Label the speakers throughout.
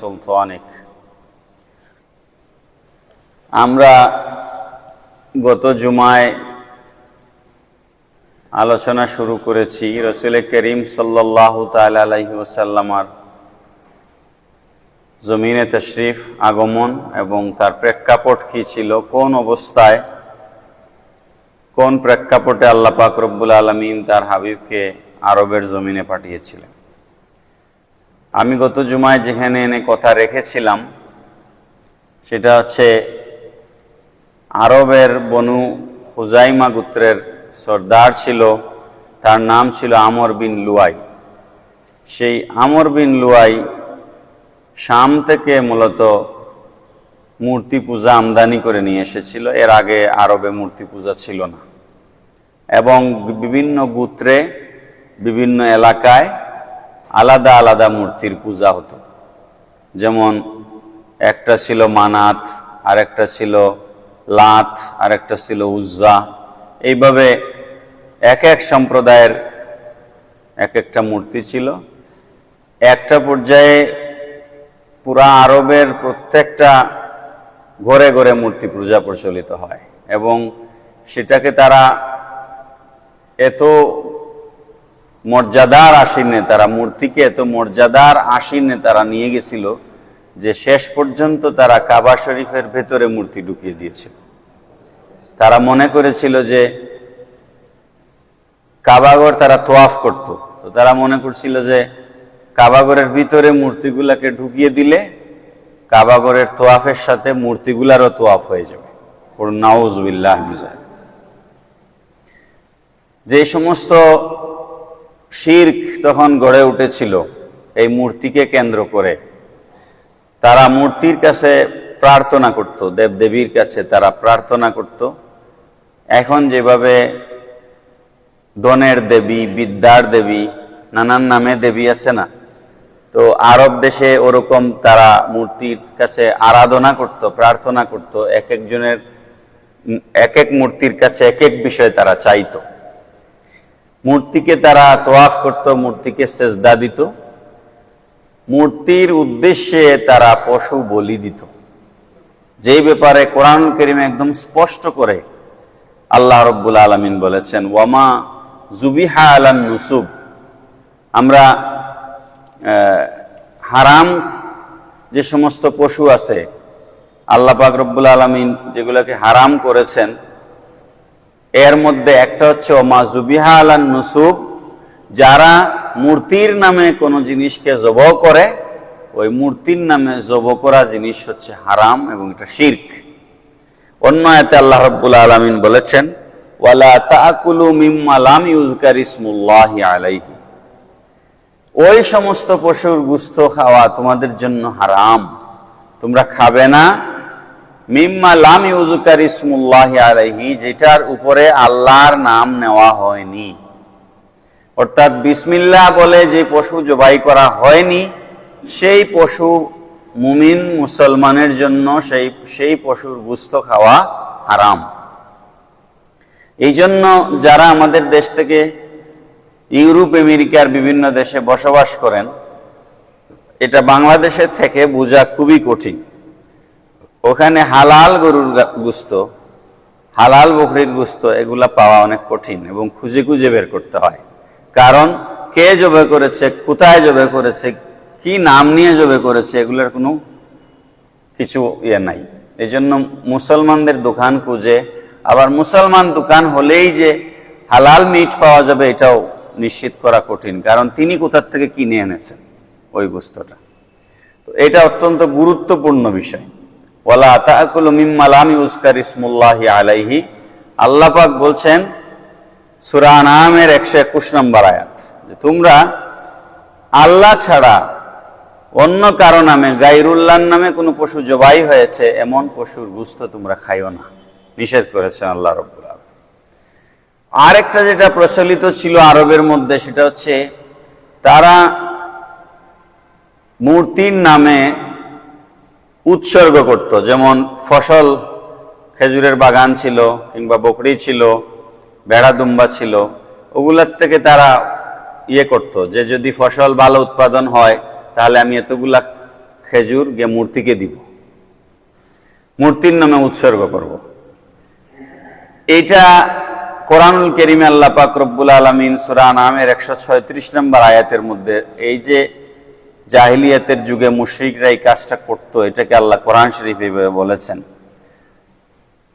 Speaker 1: سلطانك আমরা গত জুমায় আলোচনা শুরু করেছি রাসূল করিম সাল্লাল্লাহু তাআলা আলাইহি ওয়াসাল্লামের জমিনে তাশরীফ আগমন এবং তার প্রেক্ষাপট কি ছিল, কোন অবস্থায় কোন প্রেক্ষাপটে আল্লাহ পাক রব্বুল আলামিন তার হাবিবকে আরবের জমিনে পাঠিয়েছিলেন। আমি গত জুমায় যেখানে এনে কথা রেখেছিলাম সেটা হচ্ছে আরবের বনু খুজাইমা গোত্রের সর্দার ছিল, তার নাম ছিল আমর বিন লুয়াই। সেই আমর বিন লুয়াই শাম থেকে মূলত মূর্তি পূজা আমদানি করে নিয়ে এসেছিল। এর আগে আরবে মূর্তি পূজা ছিল না এবং বিভিন্ন গোত্রে বিভিন্ন এলাকায় আলাদা আলাদা মূর্তির পূজা হতো। যেমন একটা ছিল মানাত, আর একটা ছিল লাত, আর একটা ছিল উজ্জা। এইভাবে এক এক সম্প্রদায়ের এক একটা মূর্তি ছিল। একটা পর্যায়ে পুরা আরবের প্রত্যেকটা ঘরে ঘরে মূর্তি পূজা প্রচলিত হয় এবং সেটাকে তারা এত মর্যাদার আসীনে, তারা মূর্তিকে এত মর্যাদার আসীনে তারা নিয়ে গেছিল যে শেষ পর্যন্ত তারা কাবা শরীফের ভেতরে মূর্তি ঢুকিয়ে দিয়েছিল। তারা মনে করেছিল যে কাবাগর তারা তোয়াফ করত, তো তারা মনে করছিল যে কাবাগরের ভিতরে মূর্তিগুলাকে ঢুকিয়ে দিলে কাবাগরের তোয়াফের সাথে মূর্তিগুলারও তোয়াফ হয়ে যাবে। নাউজুবিল্লাহ। যে সমস্ত শিরক তখন গড়ে উঠেছিল এই মূর্তিকে কেন্দ্র করে, তারা মূর্তির কাছে প্রার্থনা করত, দেবদেবীর কাছে তারা প্রার্থনা করত। এখন যেভাবে ধনের দেবী, বিদ্যার দেবী, নানান নামে দেবী আছে না, তো আরব দেশে ওরকম তারা মূর্তির কাছে আরাধনা করত, প্রার্থনা করত। এক একজনের এক এক মূর্তির কাছে এক এক বিষয় তারা চাইতো। মূর্তিকে তারা তোয়াফ করত, মূর্তিকে সেজদা দিত, মূর্তির উদ্দেশ্যে তারা পশু বলি দিত। যেই ব্যাপারে কোরআন কারীমে একদম স্পষ্ট করে আল্লাহ রাব্বুল আলামিন বলেছেন, ওয়ামা জুবিহা আলান নুসুব। আমরা হারাম যে সমস্ত পশু আছে আল্লাহ পাক রব্বুল আলামিন যেগুলোকে হারাম করেছেন, এর মধ্যে একটা হচ্ছে ওমা জুবিহা আলান নুসুব। যারা মূর্তির নামে কোনো জিনিসকে জবহ করে, ওই মূর্তির নামে জবহ করা জিনিস হচ্ছে হারাম এবং এটা শিরক। অন্য আয়াতে আল্লাহ রাব্বুল আলামিন বলেছেন, ওয়ালা তাকুলু মিম্মা লাম ইউযকার ইসমুল্লাহি আলাইহি। ওই সমস্ত পশুর গোশত খাওয়া তোমাদের জন্য হারাম, তোমরা খাবে না। মিম্মা লাম ইউযকার ইসমুল্লাহি আলাইহি, যেটার উপরে আল্লাহর নাম নেওয়া হয়নি। অর্থাৎ বিসমিল্লাহ বলে যে পশু জবাই করা হয়নি, সেই পশু মুমিন মুসলমানের জন্য সেই পশুর গোশত খাওয়া হারাম। এই জন্য যারা আমাদের দেশ থেকে ইউরোপ আমেরিকার বিভিন্ন দেশে বসবাস করেন, এটা বাংলাদেশের থেকে বোঝা খুবই কঠিন। ওখানে হালাল গরুর গোশত, হালাল বকরির গোশত এগুলা পাওয়া অনেক কঠিন এবং খুঁজে খুঁজে বের করতে হয়। কারণ কে জবে করেছে, কোথায় জবে করেছে, কি নাম নিয়ে জবে করেছে, এগুলোর কোনো কিছু নাই। এই জন্য মুসলমানদের দোকান খুঁজে, আবার মুসলমান দোকান হলেই যে হালাল মিট পাওয়া যাবে এটাও নিশ্চিত করা কঠিন, কারণ তিনি কোথার থেকে কিনে এনেছেন ওই গোশতটা। তো এটা অত্যন্ত গুরুত্বপূর্ণ বিষয়। ওয়ালা তাকুলু মিম্মা লাম ইউযকার ইসমুল্লাহি আলাইহি। আল্লাহ পাক বলছেন সূরা আনআমের 121 নম্বর আয়াত, যে তোমরা আল্লাহ ছাড়া অন্য কারো নামে, গায়রুল্লাহর নামে কোনো পশু জবাই হয়েছে এমন পশুর গোশত তোমরা খাইও না, নিষেধ করেছেন আল্লাহ রাব্বুল আলামিন। আরেকটা যেটা প্রচলিত ছিল আরবের মধ্যে, সেটা হচ্ছে তারা মূর্তির নামে উৎসর্গ করত। যেমন ফসল, খেজুরের বাগান ছিল কিংবা বকরি ছিল, ভেড়া দুম্বা ছিল, ওগুলার থেকে তারা করত যে যদি ফসল ভালো উৎপাদন হয় তাহলে আমি এতগুলা খেজুর গিয়ে মূর্তিকে দিব, মূর্তির নামে উৎসর্গ করব। এইটা কোরআনুল কারীমে আল্লাহ পাক রব্বুল আলামিন সূরা আনআমের 136 নম্বর আয়াতের মধ্যে এই যে জাহিলিয়াতের যুগে মুশরিকরা এই কাজটা করত, এটাকে আল্লাহ কোরআন শরীফে বলেছেন,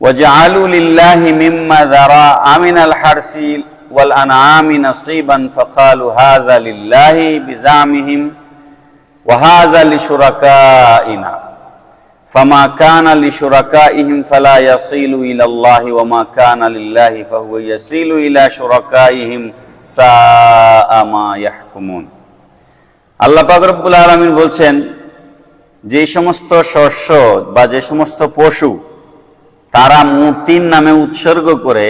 Speaker 1: ওয়াজআলু লিল্লাহি মিম্মা যারাআ মিনাল হারসি ওয়াল আনআমি নাসীবান ফাকালু হাযা লিল্লাহি বিজামিহিম ওয়া হাযা লিশুরাকাইনা ফামা কানা লিশুরাকাইহিম ফালা ইয়াসিলু ইলাল্লাহি ওয়া মা কানা লিল্লাহি ফাহুয়া ইয়াসিলু ইলা শুরাকাইহিম সাআ মা ইয়াহকুমুন। আল্লাহ পাক রব্বুল আলামিন বলছেন, যে সমস্ত শস্য বা যে সমস্ত পশু তারা মূর্তির নামে উৎসর্গ করে,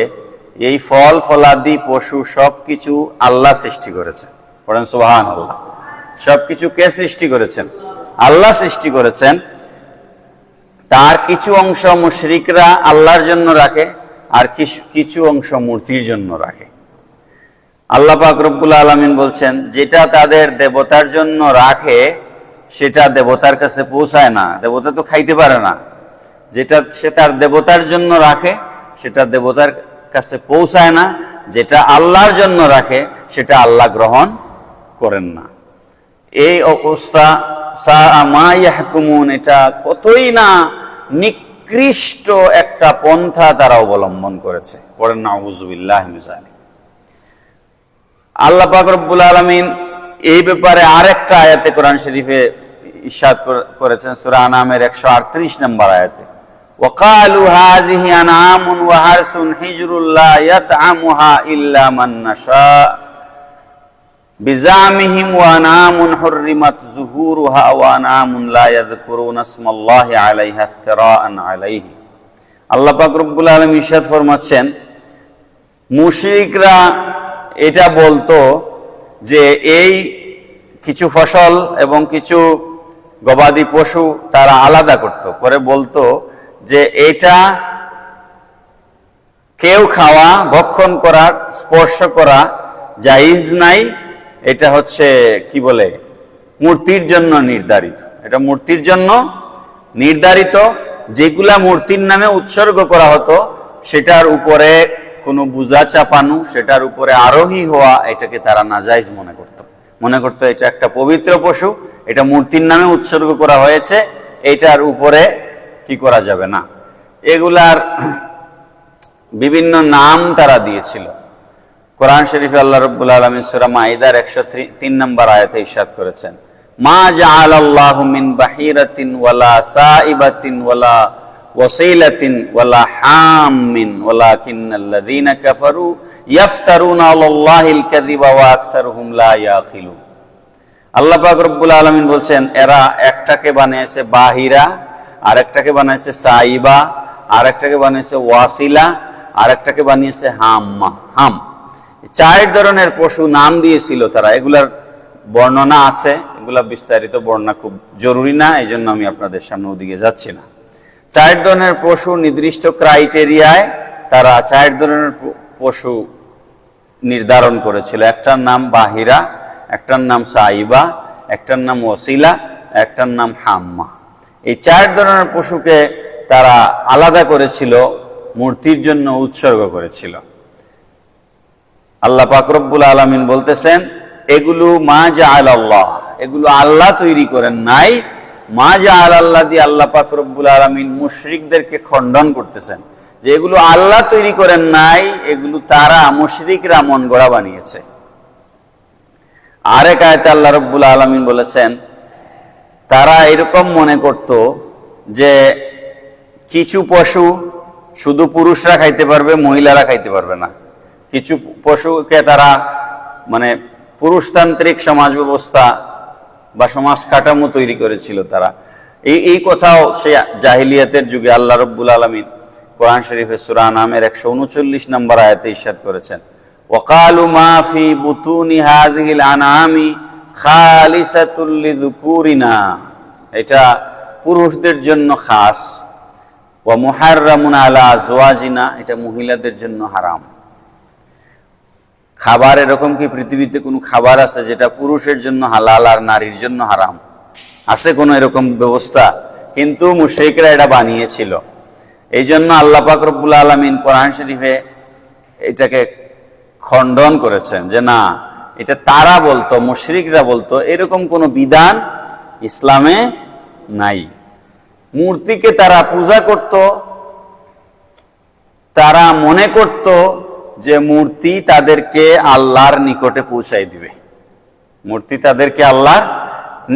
Speaker 1: এই ফল ফলাদি পশু সবকিছু আল্লাহ সৃষ্টি করেছেন। পড়েন সুবহানাল্লাহ। সবকিছু কে সৃষ্টি করেছেন? আল্লাহ সৃষ্টি করেছেন। তার কিছু অংশ মুশরিকরা আল্লাহর জন্য রাখে, আর কিছু অংশ মূর্তির জন্য রাখে। আল্লাহ পাক রব্বুল আলামিন বলছেন, যেটা তাদের দেবতার জন্য রাখে সেটা দেবতার কাছে পৌঁছায় না, দেবতা তো খাইতে পারে না। যেটা সে তার দেবতার জন্য রাখে সেটা দেবতার কাছে পৌঁছায় না, যেটা আল্লাহর জন্য রাখে সেটা আল্লাহ গ্রহণ করেন না। এই অবস্থা সাআ মা ইয়াহকুমুন, এটা কতই না নিকৃষ্ট একটা পন্থা তারা অবলম্বন করেছে। পড়েন নাউযু বিল্লাহি মিন যালিক। আল্লাহ পাক রব্বুল আলামিন এই ব্যাপারে আরেকটা আয়াতে কোরআন শরীফে ইরশাদ করেছেন, সূরা আনআমের 138 নম্বর আয়াতে, ওয়াকালু হাযিহি আনআমুন ওয়া হারসুন হিজরুল লা ইয়াতআমুহা ইল্লা মান নাশা বিজামিহিম ওয়া আনআমুন হুররিমাত যুহুরুহা ওয়া আনআমুন লা ইয়াযকুরুনা ইসমাল্লাহি আলাইহা ইফতিরাআন আলাইহি। আল্লাহ পাক রব্বুল আলামিন ইরশাদ ফরমাচ্ছেন, মুশরিকরা এটা বলতো যে এই কিছু ফসল এবং কিছু গবাদি পশু তারা আলাদা করত, পরে বলতো যে এটা কেউ খাওয়া, ভক্ষণ করা, স্পর্শ করা জায়েজ নাই, এটা হচ্ছে কি বলে মূর্তির জন্য নির্ধারিত। এটা মূর্তির জন্য নির্ধারিত। যেগুলা মূর্তির নামে উৎসর্গ করা হতো সেটার উপরে কোনো বোঝা চাপানো, সেটার উপরে আরোহী হওয়া, এটাকে তারা নাজায়েজ মনে করতো এটা একটা পবিত্র পশু, এটা মূর্তির নামে উৎসর্গ করা হয়েছে, এটার উপরে কি করা যাবে না। এগুলার বিভিন্ন নাম তারা দিয়েছিল। কোরআন শরীফে আল্লাহ রাব্বুল আলামিন সূরা মাইদার 103 নম্বর আয়াতে ইরশাদ করেছেন, মা জাআলাল্লাহু মিন বাহিরাতিন ওয়ালা সাইবাতিন ওয়ালা ওয়াসিলাতিন ওয়ালা হামিন ওয়ালাকিন্নাল্লাযীনা কাফারু ইফতারুনা আলাল্লাহিল কাযিবা ওয়া আকসারুহুম লা ইয়াকিলুন। আল্লাহ পাক রব্বুল আলামিন বলছেন, এরা একটাকে বানিয়েছে বাহিরা, আরেকটাকে বানিয়েছে সাইবা, আরেকটাকে বানিয়েছে ওয়াসিলা, আরেকটাকে বানিয়েছে হাম। চার ধরনের পশু নাম দিয়েছিল তারা। এগুলার বর্ণনা আছে, এগুলা বিস্তারিত বর্ণনা খুব জরুরি না, এই জন্য আমি আপনাদের সামনে ওদিকে যাচ্ছি না। চার ধরনের পশু নির্দিষ্ট ক্রাইটেরিয়ায় তারা চার ধরনের পশু নির্ধারণ করেছিল। একটার নাম বাহিরা, একটার নাম সাইবা, একটার নাম ওসিলা, একটার নাম হাম্মা। এই চার ধরনের পশুকে তারা আলাদা করেছিল, মূর্তির জন্য উৎসর্গ করেছিল। আল্লাহ পাক রব্বুল আলামিন বলতেছেন, এগুলো মা জাআলাল্লাহ, এগুলো আল্লাহ তৈরি করেন নাই। মা জাআলাল্লাহ দিয়ে আল্লাহ পাক রব্বুল আলামিন মুশরিকদেরকে খণ্ডন করতেছেন যে এগুলো আল্লাহ তৈরি করেন নাই, এগুলো তারা মুশরিকরা মন গড়া বানিয়েছে। আরেক আয়াতে আল্লাহ রব্বুল আলামিন বলেছেন, তারা এরকম মনে করত যে কিছু পশু শুধু পুরুষরা খাইতে পারবে, মহিলারা খাইতে পারবে না। কিছু পশুকে তারা মানে পুরুষতান্ত্রিক সমাজ ব্যবস্থা বা সমাজ কাঠামো তৈরি করেছিল তারা। এই কথাও সে জাহিলিয়াতের যুগে আল্লাহ রব্বুল আলামিন কোরআন শরীফে সূরা আনআমের 139 নম্বর আয়াতে ইরশাদ করেছেন, ওয়াকালু মা ফি বুতুনি হাযিহিল আনআমি খালিসাতুল লিযুকুরিনা, এটা পুরুষদের জন্য খাস, ওয়া মুহাররামুন আলা আজওয়াজিনা, এটা মহিলাদের জন্য হারাম। খাবার এরকম কি পৃথিবীতে কোনো খাবার আছে যেটা পুরুষের জন্য হালাল আর নারীর জন্য হারাম? আছে কোনো এরকম ব্যবস্থা? কিন্তু মুশরিকরা এটা বানিয়েছিল। এই জন্য আল্লাহ পাক রব্বুল আলামিন কোরআন শরীফে এটাকে খণ্ডন করেছেন যে না, এটা তারা বলতো, মুশরিকরা বলতো, এরকম কোনো বিধান ইসলামে নাই। মূর্তিকে তারা পূজা করত, তারা মনে করত যে মূর্তি তাদেরকে আল্লাহর নিকটে পৌঁছাই দিবে, মূর্তি তাদেরকে আল্লাহর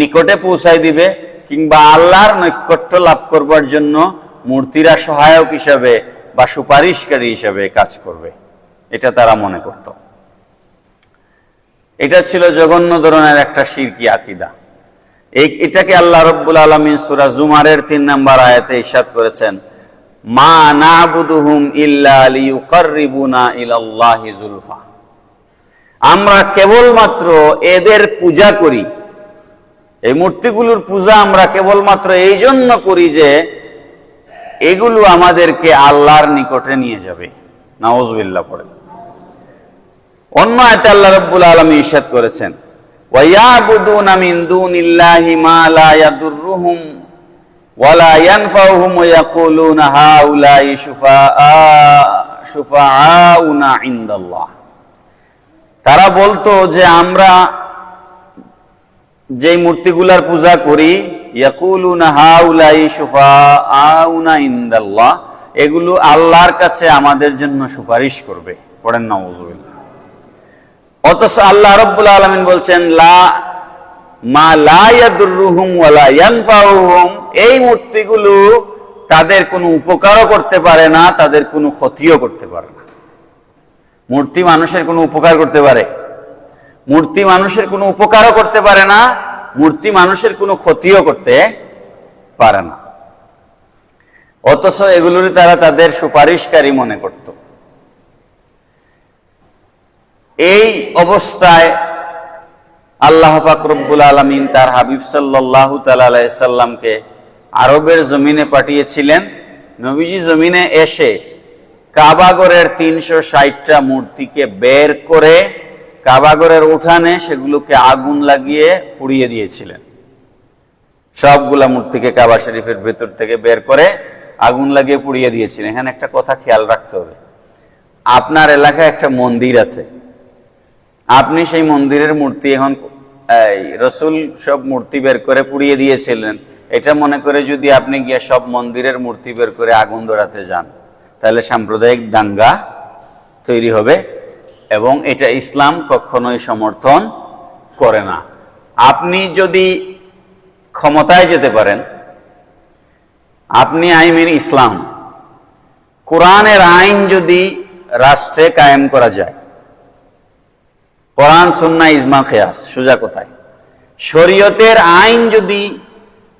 Speaker 1: নিকটে পৌঁছাই দিবে, কিংবা আল্লাহর নৈকট্য লাভ করবার জন্য মূর্তিরা সহায়ক হিসাবে বা সুপারিশকারী হিসাবে কাজ করবে, এটা তারা মনে করত। এটা ছিল জঘন্য ধরনের একটা শিরকি আকীদা। এটাকে আল্লাহ রাব্বুল আলামিন সূরা জুমারের 3 নম্বর আয়াতে ইরশাদ করেছেন, মা নাবুদুহুম ইল্লা লিয়ুকাররিবুনা ইলাল্লাহি যুলফা। আমরা কেবলমাত্র এদের পূজা করি, এই মূর্তিগুলোর পূজা আমরা কেবলমাত্র এই জন্য করি যে এগুলো আমাদেরকে আল্লাহর নিকটে নিয়ে যাবে। নাউযুবিল্লাহ পড়ে। অন্য আয়াতে আল্লাহ রাব্বুল আলামিন ইরশাদ করেছেন, ওয়া ইয়াবুদুনা মিন দুনিল্লাহি মা লা ইয়াদুররুহুম ওয়া লা ইয়ানফাউহুম ওয়া ইয়াকুলুনা হাউলাই শুফাআউনা ইনদাল্লাহ। তারা বলতো যে আমরা যে মূর্তিগুলার পূজা করি, ইয়াকুলুনা হাউলাই শুফাআউনা ইনদাল্লাহ, এগুলো আল্লাহর কাছে আমাদের জন্য সুপারিশ করবে। পড়েন নাউযুবিল্লাহ। অথচ আল্লাহ রাব্বুল আলামিন বলছেন লা মা লা ইয়াদুররুহুম ওয়া লা ইয়ানফাউহুম, এই মূর্তিগুলো তাদের কোনো উপকারও করতে পারে না, তাদের কোনো ক্ষতিও করতে পারে না। মূর্তি মানুষের কোনো উপকার করতে পারে? মূর্তি মানুষের কোনো উপকারও করতে পারে না, মূর্তি মানুষের কোনো ক্ষতিও করতে পারে না। অথচ এগুলোর তারা তাদের সুপারিশকারী মনে করত। এই অবস্থায় আল্লাহ পাক রব্বুল আলামিন তার হাবিব সাল্লাল্লাহু তাআলা আলাইহি সাল্লামকে আরবের জমিনে পাঠিয়েছিলেন। নবীজি জমিনে এসে কাবাগরের 360টা মূর্তিকে বের করে কাবাগরের উঠানে সেগুলোকে আগুন লাগিয়ে পুড়িয়ে দিয়েছিলেন। সবগুলা মূর্তিকে কাবা শরীফের ভেতর থেকে বের করে আগুন লাগিয়ে পুড়িয়ে দিয়েছিলেন। এখানে একটা কথা খেয়াল রাখতে হবে, আপনার এলাকায় একটা মন্দির আছে, আপনি সেই মন্দিরের মূর্তি এখন রসুল সব মূর্তি বের করে পুড়িয়ে দিয়েছিলেন, এটা মনে করে যদি আপনি গিয়ে সব মন্দিরের মূর্তি বের করে আগুন ধরাতে যান, তাহলে সাম্প্রদায়িক দাঙ্গা তৈরি হবে এবং এটা ইসলাম কখনোই সমর্থন করে না। আপনি যদি ক্ষমতায় যেতে পারেন, আপনি আইন ইসলাম, কোরআনের আইন যদি রাষ্ট্রে কায়েম করা যায়, কোরআন সুন্নাহ ইজমা কিয়াস সোজা কোথায়, শরীয়তের আইন যদি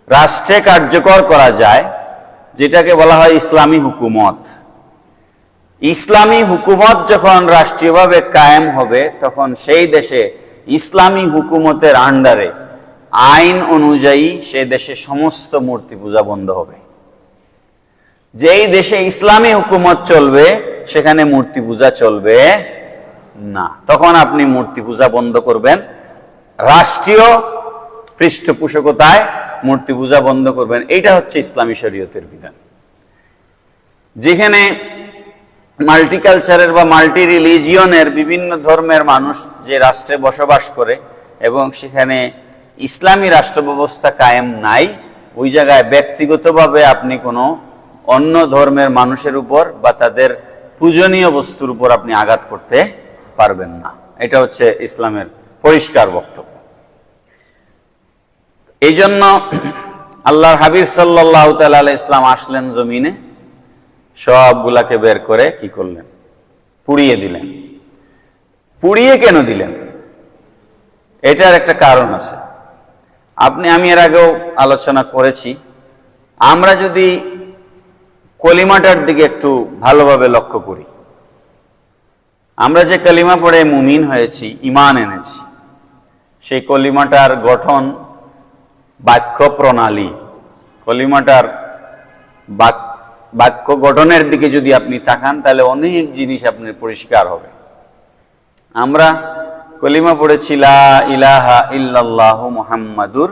Speaker 1: রাষ্ট্রে কার্যকর করা যায়, যেটাকে বলা হয় ইসলামী হুকুমত, ইসলামী হুকুমত যখন রাষ্ট্রীয়ভাবে কায়েম হবে, তখন সেই দেশে ইসলামী হুকুমতের আন্ডারে আইন অনুযায়ী সে দেশে সমস্ত মূর্তি পূজা বন্ধ হবে। যেই দেশে ইসলামী হুকুমত চলবে সেখানে মূর্তি পূজা চলবে না। তখন আপনি মূর্তি পূজা বন্ধ করবেন, রাষ্ট্রীয় পৃষ্ঠপোষকতায় মূর্তি পূজা বন্ধ করবেন। এইটা হচ্ছে ইসলামী শরীয়তের বিধান। যেখানে মাল্টিকালচারের বা মাল্টি রিলিজিয়নের বিভিন্ন ধর্মের মানুষ যে রাষ্ট্রে বসবাস করে এবং সেখানে ইসলামী রাষ্ট্র ব্যবস্থা কায়েম নাই, ওই জায়গায় ব্যক্তিগতভাবে আপনি কোনো অন্য ধর্মের মানুষের উপর বা তাদের পূজনীয় বস্তুর উপর আপনি আঘাত করতে পারবেন না। এটা হচ্ছে ইসলামের পরিষ্কার বক্তব্য। এই জন্য আল্লাহর হাবিব সাল্লাল্লাহু তাআলা আলাইহি ইসলাম আসলেন জমিনে, সবগুলাকে বের করে কি করলেন? পুড়িয়ে দিলেন। পুড়িয়ে কেন দিলেন? এটার একটা কারণ আছে। আমি এর আগেও আলোচনা করেছি। আমরা যদি কলিমাটার দিকে একটু ভালোভাবে লক্ষ্য করি, আমরা যে কলিমা পড়ে মুমিন হয়েছি, ঈমান এনেছি, সেই কলিমাটার গঠন, বাক্য প্রণালী, কলিমাটার বাক্য গঠনের দিকে যদি আপনি তাকান, তাহলে অনেক জিনিস আপনার পরিষ্কার হবে। আমরা কলিমা পড়েছি লা ইলাহা ইল্লাল্লাহু মুহাম্মাদুর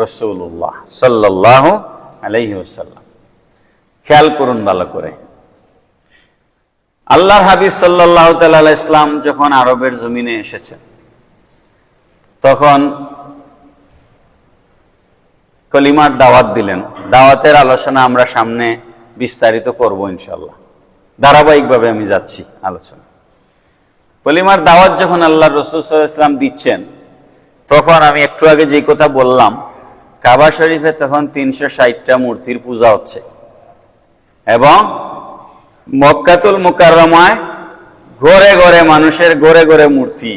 Speaker 1: রাসূলুল্লাহ সাল্লাল্লাহু আলাইহি ওয়াসাল্লাম। খেয়াল করুন ভালো করে, আল্লাহর হাবিব সাল্লাল্লাহু তাআলা আলাইহি ইসলাম যখন আরবের জমিনে এসেছেন, তখন কলিমার দাওয়াত দিলেন। দাওয়াতের আলোচনা আমরা সামনে বিস্তারিত করব ইনশাআল্লাহ, ধারাবাহিকভাবে আমি যাচ্ছি আলোচনা। কলিমার দাওয়াত যখন আল্লাহর রাসূল সাল্লাল্লাহু আলাইহি ওয়াসাল্লাম দিচ্ছেন, তখন আমি একটু আগে যে কথা বললাম, কাবা শরীফে তখন 360টা মূর্তির পূজা হচ্ছে, এবং মক্কাতুল মুকাররমায় ঘরে ঘরে মানুষের ঘরে ঘরে মূর্তি,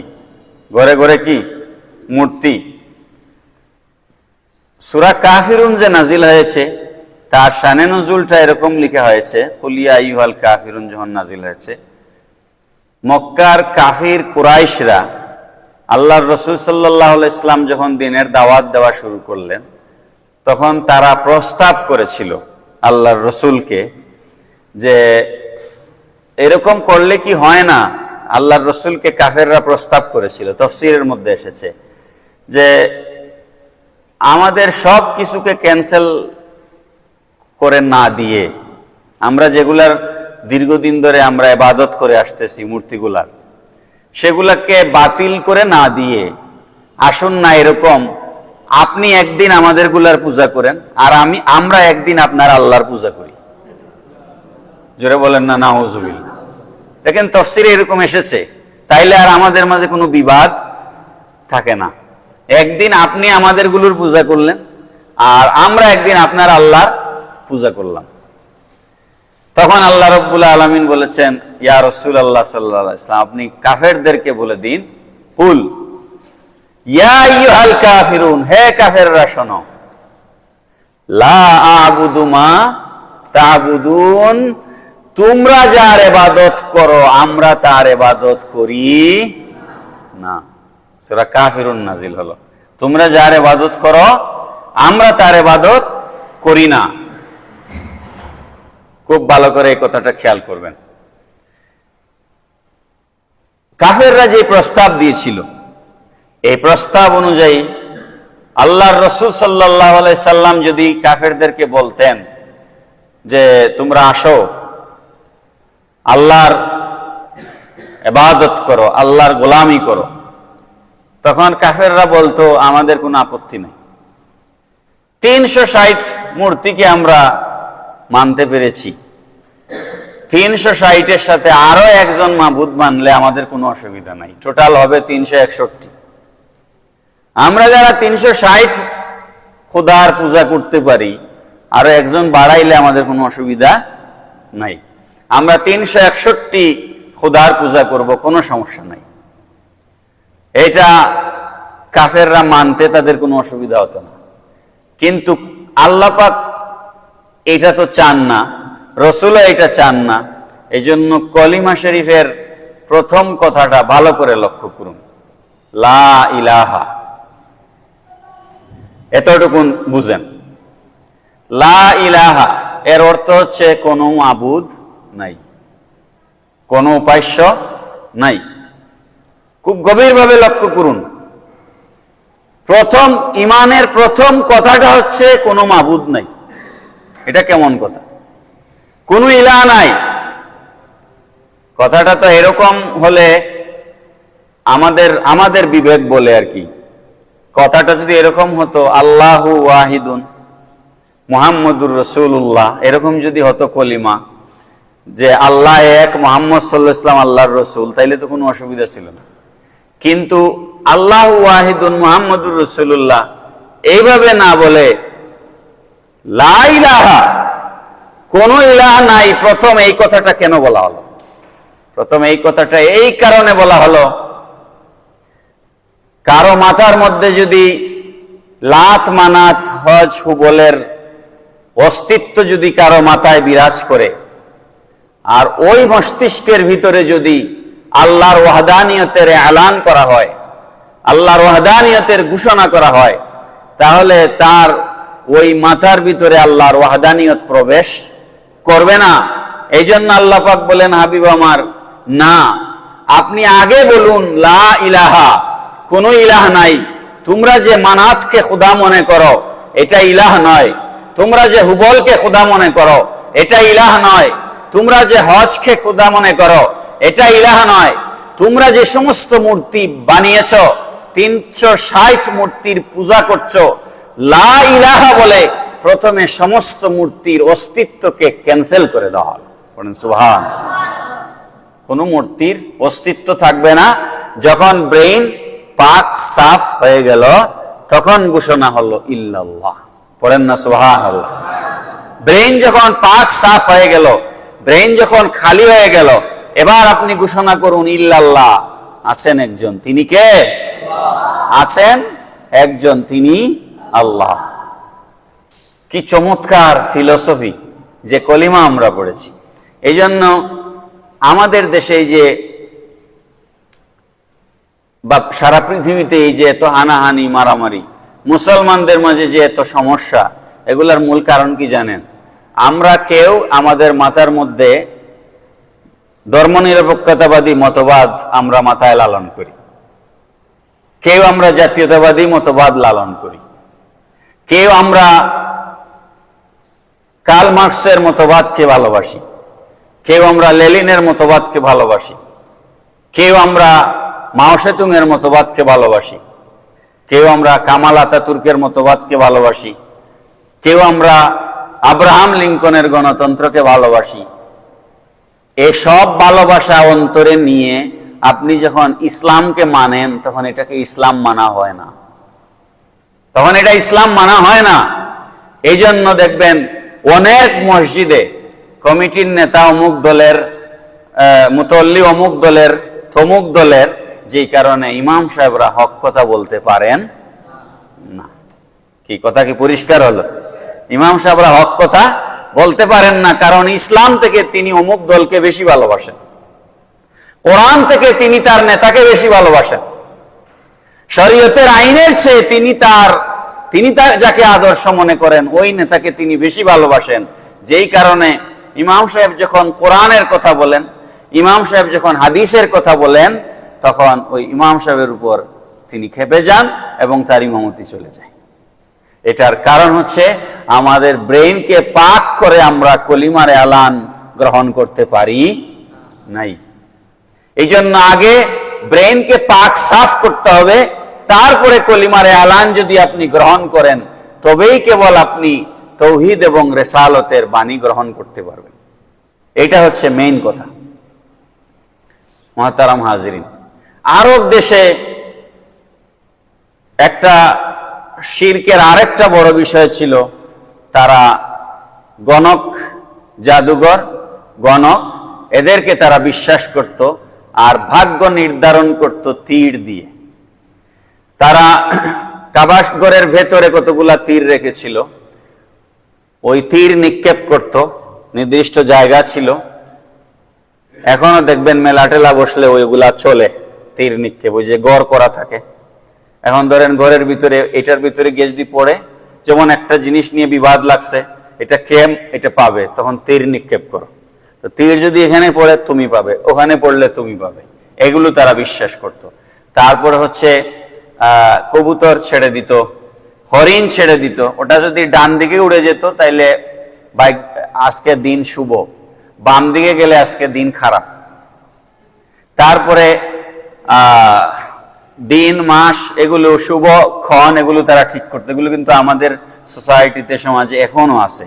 Speaker 1: ঘরে ঘরে কি মূর্তি। সূরা কাফিরুন যে নাজিল হয়েছে, তার শানে নজুলটা এরকম লিখা হয়েছে, কুল ইয়া আইয়ুহাল কাফিরুন যখন নাজিল হয়েছে, মক্কার কাফির কুরাইশরা আল্লাহর রাসূল সাল্লাল্লাহু আলাইহি ওয়াসাল্লাম যখন দ্বীনের দাওয়াত দেওয়া শুরু করলেন, তখন তারা প্রস্তাব করেছিল আল্লাহর রাসূলকে যে এরকম করলে কি হয় না। আল্লাহর রাসূলকে কাফেররা প্রস্তাব করেছিল, তাফসীরের মধ্যে এসেছে যে আমাদের সব কিছুকে ক্যান্সেল করে না দিয়ে, আমরা যেগুলার দীর্ঘদিন ধরে আমরা ইবাদত করে আসতেছি মূর্তিগুলার, সেগুলাকে বাতিল করে না দিয়ে আসুন না এরকম আপনি একদিন আমাদের গুলার পূজা করেন, আর আমরা একদিন আপনার আল্লাহর পূজা করি। জোরে বলেন না নাউজুবিল্লাহ। দেখেন তাফসীরে এরকম এসেছে, তাইলে আর আমাদের মাঝে কোনো বিবাদ থাকে না। একদিন আপনি আমাদের গুলোর পূজা করলেন, আর আমরা একদিন আপনার আল্লাহর পূজা করলাম। তখন আল্লাহ রাব্বুল আলামিন বলেছেন, ইয়া রাসূলুল্লাহ সাল্লাল্লাহু আলাইহি ওয়াসাল্লাম, আপনি কাফেরদেরকে বলে দিন, কুল ইয়া আইয়ুহাল কাফিরুন, হে কাফেররা শোনো, লা আ'বুদু মা তা'বুদুন, তোমরা যার ইবাদত করো আমরা তার ইবাদত করি না। সূরা কাফিরুন নাজিল হলো, তোমরা যার ইবাদত করো আমরা তার ইবাদত করি না। খুব ভালো করে এই কথাটা খেয়াল করবেন। কাফেররা যে প্রস্তাব দিয়েছিল, এই প্রস্তাব অনুযায়ী আল্লাহর রাসূল সাল্লাল্লাহু আলাইহি সাল্লাম যদি কাফেরদেরকে বলতেন যে তোমরা আসো আল্লাহর ইবাদত করো, আল্লাহর গোলামি করো, তখন কাফেররা বলতো আমাদের কোনো আপত্তি নেই। 360 মূর্তিকে আমরা মানতে পেরেছি, 360-এর সাথে আরো একজন মাবুদ মানলে আমাদের কোনো অসুবিধা নাই, টোটাল হবে 361। আমরা যারা 360 খোদার পূজা করতে পারি, আরো একজন বাড়াইলে আমাদের কোনো অসুবিধা নাই। আমরা 361 খোদার পূজা করব, কোনো সমস্যা নাই। এটা কাফেররা মানতে তাদের কোনো অসুবিধা হতো না। কিন্তু আল্লাহ পাক এটা তো চান না, রাসূলও এটা চান না। এই জন্য কলিমা শরীফের প্রথম কথাটা ভালো করে লক্ষ্য করুন, লা ইলাহা, এতটুকুন বুঝেন। লা ইলাহা এর অর্থ হচ্ছে কোনো মাবুদ নাই, কোনো উপাস্য নাই। খুব গভীরভাবে লক্ষ্য করুন, প্রথম ইমানের প্রথম কথাটা হচ্ছে কোনো মাবুদ নাই। এটা কেমন কথা? কোনো ইলাহ নাই। কথাটা তো এরকম হলে আমাদের বিবেক বলে আর কি, কথাটা যদি এরকম হতো আল্লাহু ওয়াহিদুন মুহাম্মদুর রাসূলুল্লাহ, এরকম যদি হতো কলিমা, যে আল্লাহ এক, মুহাম্মদ সাল্লাল্লাহু আলাইহি ওয়াসাল্লাম আল্লাহর রাসূল, তাইলে তো কোনো অসুবিধা ছিল না। কিন্তু আল্লাহু ওয়াহিদুন মুহাম্মদুর রাসূলুল্লাহ এইভাবে না বলে লা ইলাহা, কোন ইলাহ নাই, প্রথম এই কথাটা কেন বলা হলো? প্রথম এই কথাটা এই কারণে বলা হলো, কারো মাথার মধ্যে যদি লাত মানাত হজ হুবলের অস্তিত্ব যদি কারো মাথায় বিরাজ করে, আর ওই মস্তিষ্কের ভিতরে যদি আল্লাহর ওয়াহদানিয়তের এলান করা হয়, আল্লাহর ওয়াহদানিয়তের ঘোষণা করা হয়, তাহলে তার ওই মাথার ভিতরে আল্লাহর ওয়াহদানিয়ত প্রবেশ করবে না। এই জন্য আল্লাহ পাক বলেন, হাবিব আমার, না, আপনি আগে বলুন লা ইলাহা, কোনো ইলাহ নাই। তোমরা যে মানাতকে খুদা মনে করো, এটা ইলাহ নয়। তোমরা যে হুবলকে খোদা মনে করো, এটা ইলাহ নয়। তোমরা যে হজকে খোদা মনে করো, এটা ইলাহ নয়। তোমরা যে সমস্ত মূর্তি বানিয়েছ, 360 মূর্তির পূজা করছো, লা ইলাহা বলে প্রথমে সমস্ত মূর্তির অস্তিত্বকে ক্যান্সেল করে দেওয়া হলো। বলেন সুবহানাল্লাহ। কোন মূর্তির অস্তিত্ব থাকবে না। যখন ব্রেইন পাক সাফ হয়ে গেল, তখন ঘোষণা হলো ইল্লাল্লাহ। পড়েন না সুবহানাল্লাহ। ব্রেইন যখন পাক সাফ হয়ে গেল, ব্রেইন যখন খালি হয়ে গেল, এবার আপনি ঘোষণা করুন ইল্লাল্লাহ। আছেন একজন, তিনি কে? আছেন একজন, তিনি আল্লাহ। কি চমৎকার ফিলোসফি যে কলিমা আমরা পড়েছি। এই জন্য আমাদের দেশে যে বা সারা পৃথিবীতে এই যে এত হানাহানি মারামারি, মুসলমানদের মাঝে যে এত সমস্যা, এগুলার মূল কারণ কি জানেন? আমরা কেউ আমাদের মাথার মধ্যে ধর্মনিরপেক্ষতাবাদী মতবাদ আমরা মাথায় লালন করি, কেউ আমরা জাতীয়তাবাদী মতবাদ লালন করি, কেউ আমরা কার্ল মার্কসের মতবাদকে ভালোবাসি, কেউ আমরা লেনিনের মতবাদকে ভালোবাসি, কেউ আমরা মাও সেতুং এর মতবাদকে ভালোবাসি, কেউ আমরা কামাল আতাতুর্কের মতবাদকে ভালোবাসি, কেউ আমরা আব্রাহাম লিঙ্কনের গণতন্ত্রকে ভালোবাসি। এসব ভালোবাসা অন্তরে নিয়ে আপনি যখন ইসলামকে মানেন, তখন এটাকে ইসলাম মানা হয় না, তখন এটা ইসলাম মানা হয় না। এই জন্য দেখবেন অনেক মসজিদে কমিটির নেতা অমুক দলের, মুতল্লি অমুক দলের, তমুক দলের, যেই কারণে ইমাম সাহেবরা হক কথা বলতে পারেন না। কি কথা কি পরিষ্কার হলো? ইমাম সাহেবরা হক কথা বলতে পারেন না, কারণ ইসলাম থেকে তিনি অমুক দলকে বেশি ভালোবাসেন, কোরআন থেকে তিনি তার নেতাকে বেশি ভালোবাসেন, শরীয়তের আইনের চেয়ে তিনি তার যাকে আদর্শ মনে করেন ওই নেতাকে তিনি বেশি ভালোবাসেন। যেই কারণে ইমাম সাহেব যখন কোরআনের কথা বলেন, ইমাম সাহেব যখন হাদিসের কথা বলেন, তখন ওই ইমাম সাহেবের উপর তিনি খেপে যান এবং তার ইমামতি চলে যায়। এটার কারণ হচ্ছে আমাদের ব্রেইনকে পাক করে আমরা কলিমার এলান গ্রহণ করতে পারি নাই। এই জন্য আগে ব্রেইনকে পাক সাফ করতে হবে, তারপরে কলিমার এলান যদি আপনি গ্রহণ করেন, তবেই কেবল আপনি তৌহিদ এবং রিসালতের বাণী গ্রহণ করতে পারবেন। এটা হচ্ছে মেইন কথা। মুহতারাম হাজিরিন, আরব দেশে একটা শিরকের আরেকটা বড় বিষয় ছিল, তারা গণক, জাদুঘর, গণক, এদেরকে তারা বিশ্বাস করত আর ভাগ্য নির্ধারণ করত তীর দিয়ে। তারা কাবাসঘরের ভেতরে কতগুলা তীর রেখেছিল, ওই তীর নিক্ষেপ করত, নির্দিষ্ট জায়গা ছিল। এখনো দেখবেন মেলা টেলা বসলে ওইগুলা চলে, তীর নিক্ষেপ, ওই যে গড় করা থাকে। এখন ধরেন ঘরের ভিতরে, এটার ভিতরে গিয়ে যদি পড়ে, যেমন একটা জিনিস নিয়ে বিবাদ লাগছে, এটা কেম, এটা পাবে, তখন তীর নিক্ষেপ করো। তো তীর যদি এখানে পড়ে তুমি পাবে, ওখানে পড়লে তুমি পাবে, এগুলো তারা বিশ্বাস করত। তারপরে হচ্ছে কবুতর ছেড়ে দিত, হরিণ ছেড়ে দিত, ওটা যদি ডান দিকে উড়ে যেত তাইলে আজকে দিন শুভ, বাম দিকে গেলে আজকে দিন খারাপ। তারপরে দিন, মাস, এগুলো শুভ ক্ষণ, এগুলো তারা ঠিক করতো। এগুলো কিন্তু আমাদের সোসাইটিতে, সমাজে এখনো আছে,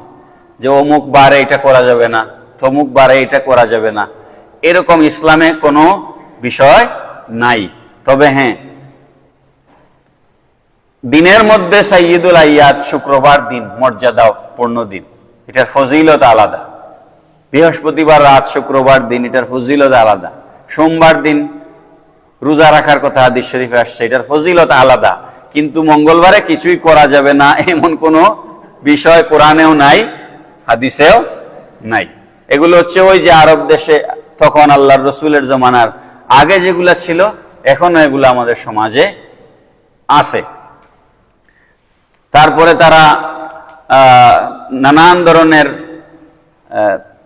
Speaker 1: যে অমুক বারে এটা করা যাবে না, তমুক বারে এটা করা যাবে না, এরকম ইসলামে কোনো বিষয় নাই। তবে হ্যাঁ, দিনের মধ্যে সাইয়্যিদুল আইয়াদ শুক্রবার দিন মর্যাদা পূর্ণ দিন, এটার ফজিলত আলাদা। বৃহস্পতিবার রাত, শুক্রবার দিন, এটার ফজিলত আলাদা। সোমবার দিন রোজা রাখার কথা হাদিস শরীফে আসছে, এটার ফজিলত আলাদা। কিন্তু মঙ্গলবারে কিছুই করা যাবে না এমন কোনো বিষয় কোরআনেও নাই, হাদিসেও নাই। এগুলো হচ্ছে ওই যে আরব দেশে তখন আল্লাহর রসুলের জমানার আগে যেগুলা ছিল, এখনো এগুলো আমাদের সমাজে আছে। তারপরে তারা নানান ধরনের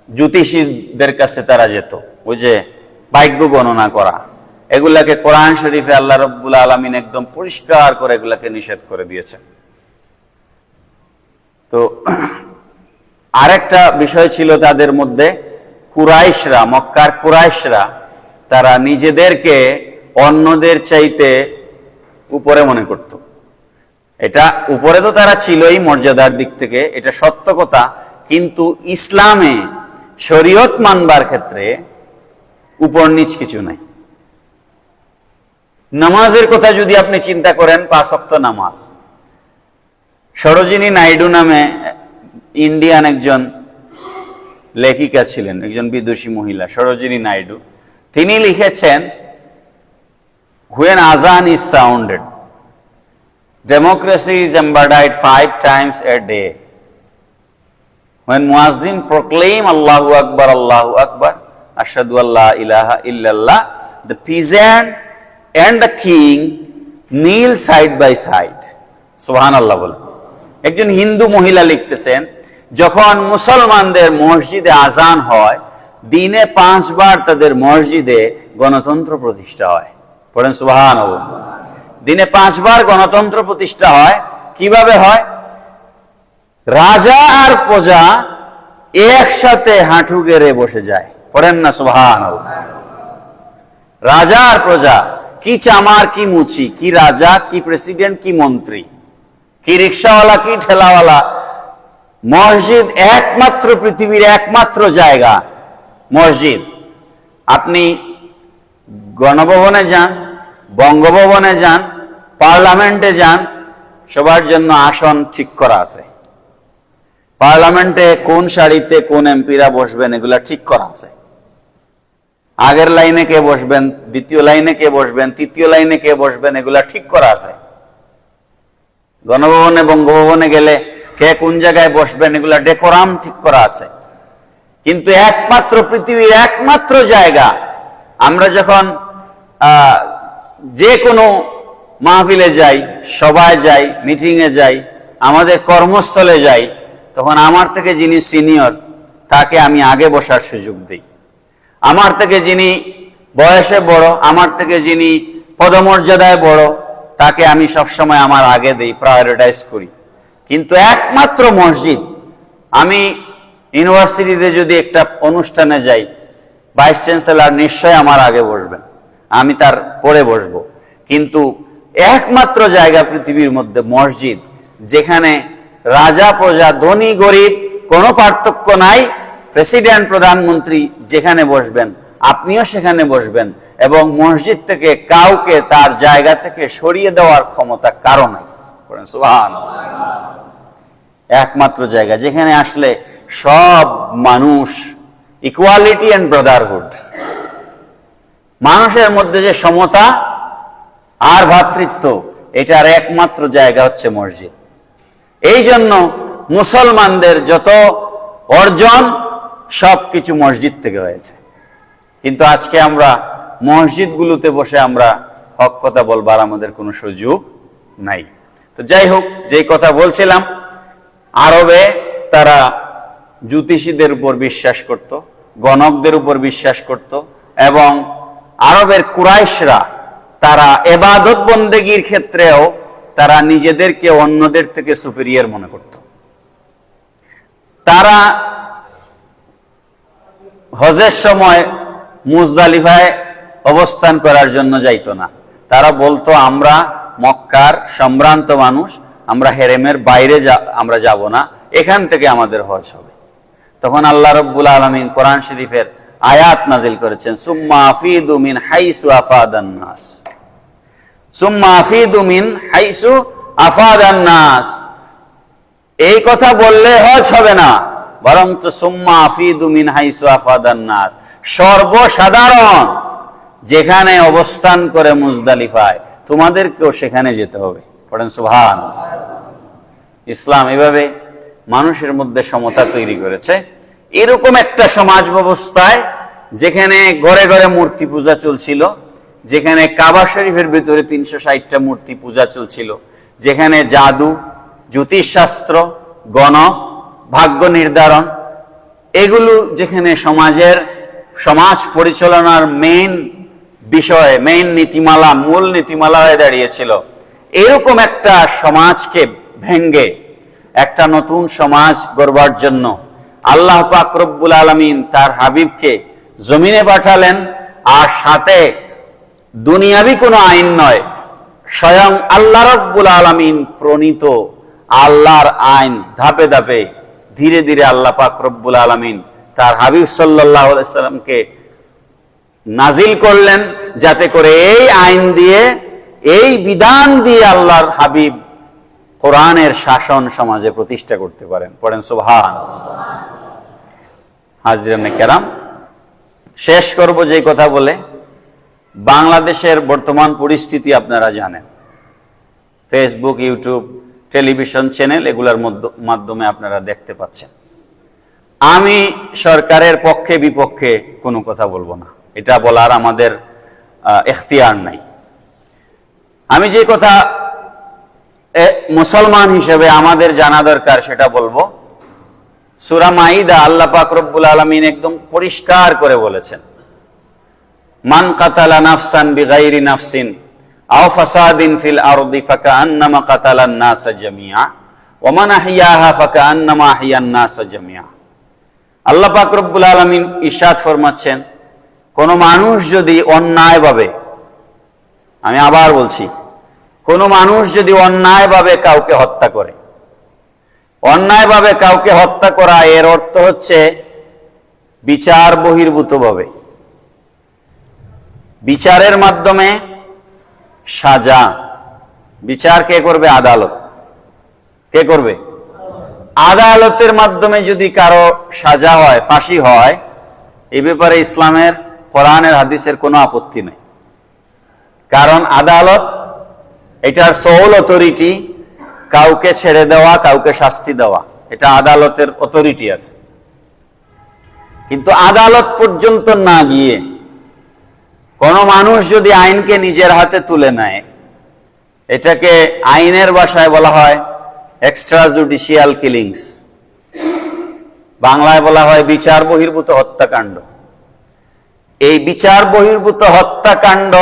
Speaker 1: জ্যোতিষীদের কাছে তারা যেত, ওই যে ভাগ্য গণনা করা, এগুলাকে কোরআন শরীফে আল্লাহ রাব্বুল আলামিন একদম পরিষ্কার করে এগুলাকে নিষেধ করে দিয়েছেন। তো আরেকটা বিষয় ছিল তাদের মধ্যে, কুরাইশরা, মক্কার কুরাইশরা, তারা নিজেদেরকে অন্যদের চাইতে উপরে মনে করত। এটা উপরে তো তারা ছিলই মর্যাদার দিক থেকে, এটা সত্য কথা, কিন্তু ইসলামে শরীয়ত মানবার ক্ষেত্রে উপর নিচ কিছু নাই। নামাজের কথা যদি আপনি চিন্তা করেন, 5 ওয়াক্ত নামাজ, সরোজিনী নাইডু নামে ইন্ডিয়ান একজন লেখিকা ছিলেন, একজন বিদুষী মহিলা, সরোজিনী নাইডু, তিনি লিখেছেন, when azan is sounded, democracy is embodied 5 times a day. When muazzin proclaim Allahu Akbar, ashhadu an la ilaha illallah, the peasant and the king kneel side by side. সুবহানাল্লাহ বলে একজন হিন্দু মহিলা লিখতেছেন, যখন মুসলমানদের মসজিদে আজান হয়, দিনে 5 বার তাদের মসজিদে গণতন্ত্র প্রতিষ্ঠা হয়। পড়েন সুবহানাল্লাহ। দিনে 5 বার গণতন্ত্র প্রতিষ্ঠা হয়। কিভাবে হয়? রাজা আর প্রজা একসাথে হাঁটু গেড়ে বসে যায়। পড়েন না সুবহানাল্লাহ। রাজা আর প্রজা, কি চামার কি মুচি, কি রাজা কি প্রেসিডেন্ট কি মন্ত্রী, কি রিক্সাওয়ালা কি ঠেলাওয়ালা, মসজিদ একমাত্র পৃথিবীর একমাত্র জায়গা মসজিদ। আপনি গণভবনে যান, বঙ্গভবনে যান, পার্লামেন্টে যান, সবার জন্য আসন ঠিক করা আছে। পার্লামেন্টে কোন সারিতে কোন এমপিরা বসবেন এগুলা ঠিক করা আছে। আগের লাইনে কে বসবেন, দ্বিতীয় লাইনে কে বসবেন, তৃতীয় লাইনে কে বসবেন, এগুলা ঠিক করা আছে। গণভবনে বঙ্গভবনে গেলে কে কোন জায়গায় বসবেন এগুলা ডেকোরাম ঠিক করা আছে। কিন্তু একমাত্র পৃথিবীর একমাত্র জায়গা, আমরা যখন যে কোনো মাহফিলে যাই, সভায় যাই, মিটিংয়ে যাই, আমাদের কর্মস্থলে যাই, তখন আমার থেকে যিনি সিনিয়র তাকে আমি আগে বসার সুযোগ দিই। আমার থেকে যিনি বয়সে বড়, আমার থেকে যিনি পদমর্যাদায় বড়, তাকে আমি সবসময় আমার আগে দিই, প্রায়োরিটাইজ করি। কিন্তু একমাত্র মসজিদ, আমি ইউনিভার্সিটিতে যদি একটা অনুষ্ঠানে যাই, ভাইস চ্যান্সেলর নিশ্চয় আমার আগে বসবেন, আমি তার পরে বসবো। কিন্তু একমাত্র জায়গা পৃথিবীর মধ্যে মসজিদ, যেখানে রাজা প্রজা ধনী গরিব কোনো পার্থক্য নাই, প্রেসিডেন্ট প্রধানমন্ত্রী যেখানে বসবেন আপনিও সেখানে বসবেন, এবং মসজিদ থেকে কাউকে তার জায়গা থেকে সরিয়ে দেওয়ার ক্ষমতা কারো নাই। সুবহানাল্লাহ। একমাত্র জায়গা যেখানে আসলে সব মানুষ, ইকুয়ালিটি এন্ড ব্রাদারহুড, মানুষের মধ্যে যে সমতা আর ভ্রাতৃত্ব, এটার একমাত্র জায়গা হচ্ছে মসজিদ। এই জন্য মুসলমানদের যত অর্জন সবকিছু মসজিদ থেকে হয়েছে। কিন্তু আজকে আমরা মসজিদগুলোতে বসে আমরা হক কথা বলবার আমাদের কোনো সুযোগ নাই। তো যাই হোক, যেই কথা বলছিলাম, আরবে তারা জ্যোতিষীদের উপর বিশ্বাস করত, গণকদের উপর বিশ্বাস করত, এবং আরবের কুরাইশরা তারা ইবাদত বন্দেগীর ক্ষেত্রেও তারা নিজেদেরকে অন্যদের থেকে সুপিরিয়র মনে করত। তারা হজের সময় মুজদালিফায় অবস্থান করার জন্য যাইতো না। তারা বলতো, আমরা মক্কার সম্ভ্রান্ত মানুষ, আমরা হেরেমের বাইরে আমরা যাব না, এখান থেকে আমাদের হজ হবে। তখন আল্লাহ রাব্বুল আলামিন কোরআন শরীফের আয়াত নাজিল করেছেন, সুম্মা আফিদু মিন হাইসু আফাদান নাস, সুম্মা আফিদু মিন হাইসু আফাদান নাস। এই কথা বললে হজ হবে না, বরং তো সুম্মা আফিদু মিন হাইসু আফাদান নাস, সর্বসাধারণ যেখানে অবস্থান করে মুজদালিফায়, তোমাদেরকেও সেখানে যেতে হবে। পড়েন সুবহানাল্লাহ। ইসলাম এভাবে মানুষের মধ্যে সমতা তৈরি করেছে। এরকম একটা সমাজ ব্যবস্থায় যেখানে ঘরে ঘরে মূর্তি পূজা চলছিল, যেখানে কাবা শরীফের ভিতরে 360টা মূর্তি পূজা চলছিল, যেখানে জাদু, জ্যোতিষশাস্ত্র, গণক, ভাগ্য নির্ধারণ, এগুলো যেখানে সমাজ পরিচালনার মেইন বিষয়, মেইন নীতিমালা, মূল নীতিমালা হয়ে দাঁড়িয়েছিল, এরকম একটা সমাজকে ভেঙ্গে একটা নতুন সমাজ গড়বার জন্য আল্লাহ পাক রব্বুল আলামিন তার হাবিবকে জমিনে পাঠালেন, আর সাথে দুনিয়াবি কোনো আইন নয়, স্বয়ং আল্লাহ রব্বুল আলামিন প্রণীত আল্লাহর আইন ধাপে ধাপে ধীরে ধীরে আল্লাহ পাক রব্বুল আলামিন তার হাবিব সাল্লাল্লাহু আলাইহি সাল্লামকে নাজিল করলেন, যাতে করে এই আইন দিয়ে, এই বিধান দিয়ে আল্লাহর হাবিব কোরআনের শাসন সমাজে প্রতিষ্ঠা করতে পারেন। পড়েন সুবহানাল্লাহ। হাজরানে কেরাম, শেষ করব যে কথা বলে, বাংলাদেশের বর্তমান পরিস্থিতি আপনারা জানেন। ফেসবুক, ইউটিউব, টেলিভিশন চ্যানেল এগুলোর মাধ্যমে আপনারা দেখতে পাচ্ছেন। আমি সরকারের পক্ষে বিপক্ষে কোনো কথা বলবো না, এটা বলার আমাদের এখতিয়ার নাই। আমি যে কথা মুসলমান হিসেবে আমাদের জানা দরকার সেটা বলবো। সূরা মাইদা আল্লাহ পাক রব্বুল আলামিন একদম পরিষ্কার করে বলেছেন, মান কাতালা নাফসান বিগাইরি নাফসিন আও ফাসাদিন ফিল আরদি ফাকান্নামা কাতালান নাস জামিআ ওয়া মান আহইয়াহা ফাকান্নামা আহইয়ান নাস জামিআ। আল্লাহ পাক রব্বুল আলামিন ইরশাদ ফরমাচ্ছেন, কোন মানুষ যদি অন্যায়ভাবে, আমি আবার বলছি, কোন মানুষ যদি অন্যায়ভাবে কাউকে হত্যা করে, অন্যায়ভাবে কাউকে হত্যা করা এর অর্থ হচ্ছে বিচার বহির্ভূতভাবে, বিচারের মাধ্যমে সাজা। বিচার কে করবে? আদালত। কে করবে? আদালতের মাধ্যমে যদি কারো সাজা হয়, ফাঁসি হয়, এই ব্যাপারে ইসলামের, কোরআনের, হাদিসের কোনো আপত্তি নেই। কারণ আদালত এটার সোল অথরিটি, কাউকে ছেড়ে দেওয়া, কাউকে শাস্তি দেওয়া, এটা আদালতের অথরিটি আছে। কিন্তু আদালত পর্যন্ত না গিয়ে কোন মানুষ যদি আইনকে নিজের হাতে তুলে নেয়, এটাকে আইনের ভাষায় বলা হয় এক্সট্রা জুডিশিয়াল কিলিংস, বাংলায় বলা হয় বিচার বহির্ভূত হত্যাকাণ্ড। এই বিচার বহির্ভূত হত্যাকাণ্ড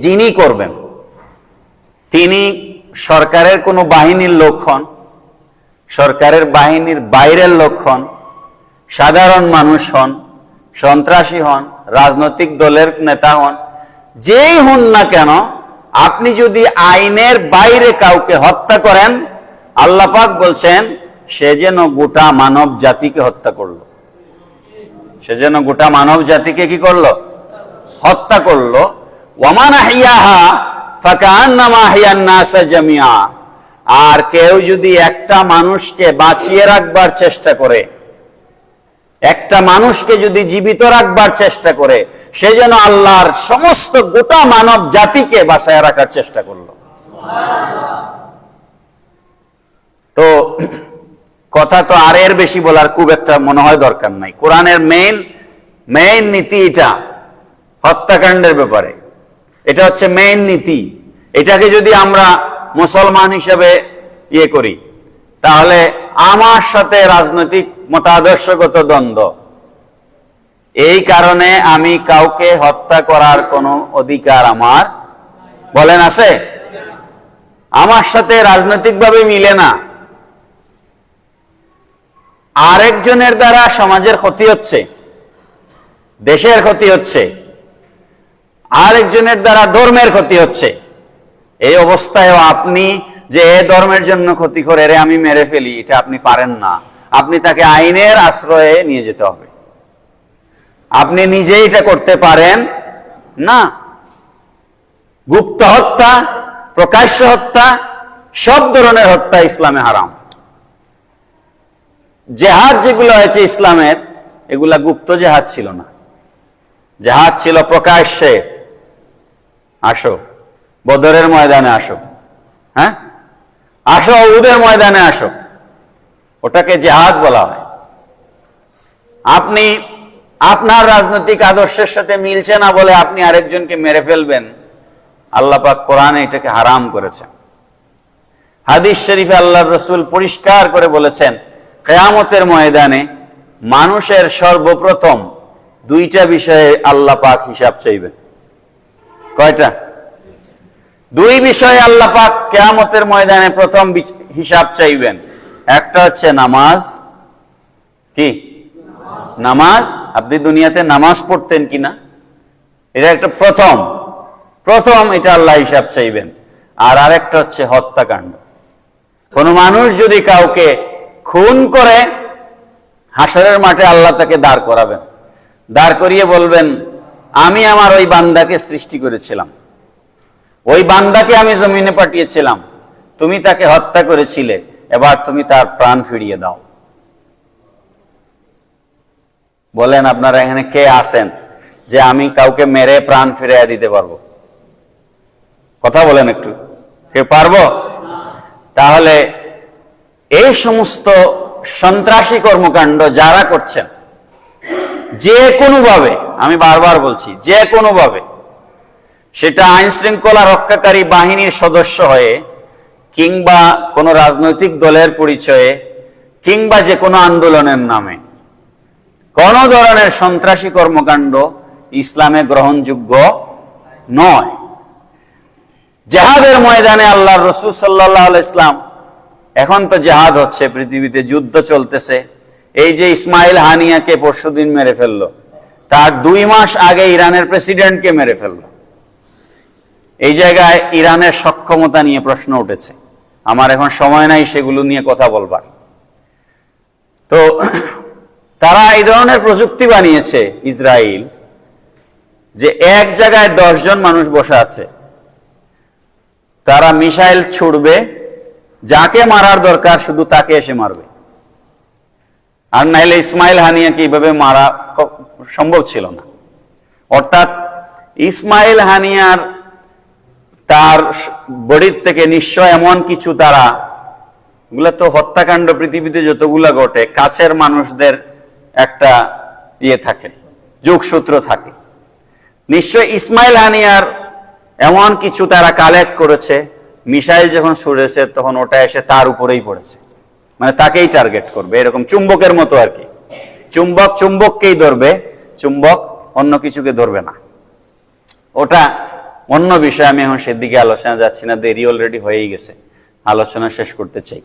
Speaker 1: যিনি করবেন তিনি সরকারের কোনো বাহিনীর লোক হন, সরকারের বাহিনীর বাইরের লোক হন, সাধারণ মানুষ হন, সন্ত্রাসী হন, রাজনৈতিক দলের নেতা হন, যেই হন না কেন, আপনি যদি আইনের বাইরে কাউকে হত্যা করেন, আল্লাহ পাক বলছেন সে যেন গোটা মানব জাতিকে হত্যা করলো। সে যেন গোটা মানব জাতিকে কি করলো? হত্যা করলো। ওয়ামান আহইয়াহা ফাকান্নামা আহইয়ান নাস জামিআ। আর কেউ যদি একটা মানুষকে বাঁচিয়ে রাখবার চেষ্টা করে, একটা মানুষকে যদি জীবিত রাখবার চেষ্টা করে, সে যেন আল্লাহর সমস্ত গোটা মানব জাতিকে বাঁচায় রাখার চেষ্টা করলো। তো কথা তো আর এর বেশি বলার খুব একটা মনে হয় দরকার নাই। কোরআনের মেইন নীতি এটা, হত্যাকাণ্ডের ব্যাপারে এটা হচ্ছে মেইন নীতি। এটাকে যদি আমরা মুসলমান হিসেবে করি, তাহলে আমার সাথে রাজনৈতিক মতাদর্শগত দ্বন্দ্ব, এই কারণে আমি কাউকে হত্যা করার কোনো অধিকার আমার, বলেন, আছে? আমার সাথে রাজনৈতিকভাবে মিলে না, আরেকজনের দ্বারা সমাজের ক্ষতি হচ্ছে, দেশের ক্ষতি হচ্ছে, আরেকজনের দ্বারা ধর্মের ক্ষতি হচ্ছে, এই অবস্থায়ও আপনি যে এ ধর্মের জন্য ক্ষতি করে রে আমি মেরে ফেলি, এটা আপনি পারেন না। আপনি তাকে আইনের আশ্রয়ে নিয়ে যেতে হবে। আপনি নিজেই এটা করতে পারেন না। গুপ্ত হত্যা, প্রকাশ্য হত্যা, সব ধরনের হত্যা ইসলামে হারাম। জেহাদ যেগুলো হয়েছে ইসলামের, এগুলা গুপ্ত জেহাদ ছিল না, জেহাদ ছিল প্রকাশ্যে। আসো বদরের ময়দানে আসো, হ্যাঁ আসো, উহুদের ময়দানে আসো, ওটাকে জেহাদ বলা হয়। আপনি আপনার রাজনৈতিক আদর্শের সাথে মিলছে না বলে আপনি আরেকজনকে মেরে ফেলবেন, আল্লাহ পাক কোরআনে এটাকে হারাম করেছেন। হাদিস শরীফে আল্লাহর রাসূল পরিষ্কার করে বলেছেন, কিয়ামতের ময়দানে মানুষের সর্বপ্রথম দুইটা বিষয়ে আল্লাহ পাক হিসাব চাইবেন। কয়টা? দুই বিষয়ে আল্লাহ পাক কিয়ামতের ময়দানে প্রথম হিসাব চাইবেন। একটা হচ্ছে নামাজ। কি নামাজ? আপনি দুনিয়াতে নামাজ পড়তেন কিনা, এটা একটা প্রথম এটা আল্লাহ হিসাব চাইবেন। আর আরেকটা হচ্ছে হত্যাকাণ্ড। কোন মানুষ যদি কাউকে খুন করে, হাসরের মাঠে আল্লাহ তাকে দাঁড় করাবেন, দাঁড় করিয়ে বলবেন, আমি আমার ওই বান্দাকে সৃষ্টি করেছিলাম, ওই বান্দাকে আমি জমিনে পাঠিয়েছিলাম, তুমি তাকে হত্যা করেছিলে, এবার তুমি তার প্রাণ ফিরিয়ে দাও। বলেন আপনারা এখানে কে আছেন যে আমি কাউকে মেরে প্রাণ ফিরিয়ে দিতে পারবো? কথা বলেন একটু, কে পারবো? তাহলে এই সমস্ত সন্ত্রাসী কর্মকাণ্ড যারা করছেন, যে কোনোভাবে, আমি বারবার বলছি, যে কোনোভাবে, সেটা আইন শৃঙ্খলা রক্ষাকারী বাহিনীর সদস্য হয়ে, কিংবা কোনো রাজনৈতিক দলের পরিচয়ে, কিংবা যে কোনো আন্দোলনের নামে, কোন ধরনের সন্ত্রাসী কর্মকাণ্ড ইসলামে গ্রহণযোগ্য নয়। জেহাদের ময়দানে আল্লাহর রাসূল সাল্লাল্লাহু আলাইহি ইসলাম, এখন তো জেহাদ হচ্ছে, পৃথিবীতে যুদ্ধ চলতেছে। এই যে ইসমাইল হানিয়াকে পরশুদিন মেরে ফেললো, তার 2 মাস আগে ইরানের প্রেসিডেন্টকে মেরে ফেললো। এই জায়গায় ইরানের সক্ষমতা নিয়ে প্রশ্ন উঠেছে। আমার এখন সময় নাই সেগুলো নিয়ে কথা বলবার। তো তারা এই ধরনের প্রযুক্তি বানিয়েছে ইসরায়েল, যে এক জায়গায় 10 জন মানুষ বসে আছে, তারা মিসাইল ছুড়বে, যাকে মারার দরকার শুধু তাকে এসে মারবে। আর নাইলে ইসমাইল হানিয়াকে এইভাবে মারা সম্ভব ছিল না। অর্থাৎ ইসমাইল হানিয়ার তার বডির থেকে নিশ্চয় এমন কিছু, তারা এগুলা তো হত্যাকাণ্ড পৃথিবীতে যতগুলা ঘটে, কাছের মানুষদের একটা থাকে, যোগসূত্র থাকে। নিশ্চয় ইসমাইল হানিয়ার এমন কিছু তারা কালেক্ট করেছে, মিসাইল যখন ছুড়েছে তখন ওটা এসে তার উপরেই পড়েছে, মানে তাকেই টার্গেট করবে, এরকম চুম্বকের মতো আর কি। চুম্বক চুম্বককেই ধরবে, চুম্বক অন্য কিছুকে ধরবে না। ওটা অন্য বিষয়, আমি এখন সেদিকে আলোচনা যাচ্ছি না, দেরি অলরেডি হয়েই গেছে, আলোচনা শেষ করতে চাই।